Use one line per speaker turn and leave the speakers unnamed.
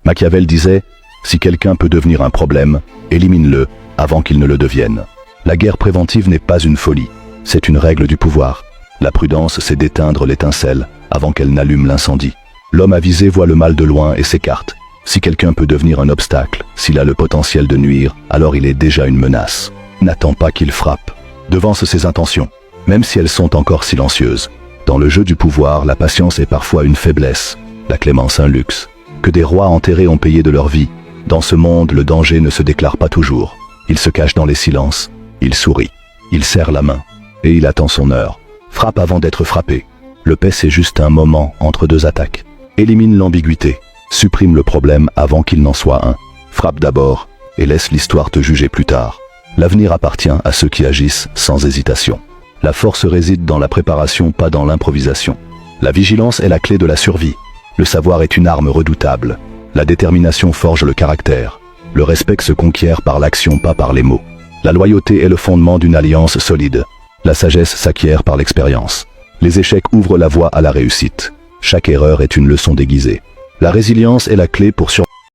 Machiavel disait « Si quelqu'un peut devenir un problème, élimine-le avant qu'il ne le devienne ». La guerre préventive n'est pas une folie, c'est une règle du pouvoir. La prudence, c'est d'éteindre l'étincelle avant qu'elle n'allume l'incendie. L'homme avisé voit le mal de loin et s'écarte. Si quelqu'un peut devenir un obstacle, s'il a le potentiel de nuire, alors il est déjà une menace. N'attends pas qu'il frappe. Devance ses intentions, même si elles sont encore silencieuses. Dans le jeu du pouvoir, la patience est parfois une faiblesse, la clémence un luxe, que des rois enterrés ont payé de leur vie. Dans ce monde, le danger ne se déclare pas toujours. Il se cache dans les silences, il sourit, il serre la main, et il attend son heure. Frappe avant d'être frappé. Le paix, c'est juste un moment entre deux attaques. Élimine l'ambiguïté, supprime le problème avant qu'il n'en soit un. Frappe d'abord, et laisse l'histoire te juger plus tard. L'avenir appartient à ceux qui agissent sans hésitation. La force réside dans la préparation, pas dans l'improvisation. La vigilance est la clé de la survie. Le savoir est une arme redoutable. La détermination forge le caractère. Le respect se conquiert par l'action, pas par les mots. La loyauté est le fondement d'une alliance solide. La sagesse s'acquiert par l'expérience. Les échecs ouvrent la voie à la réussite. Chaque erreur est une leçon déguisée. La résilience est la clé pour survivre.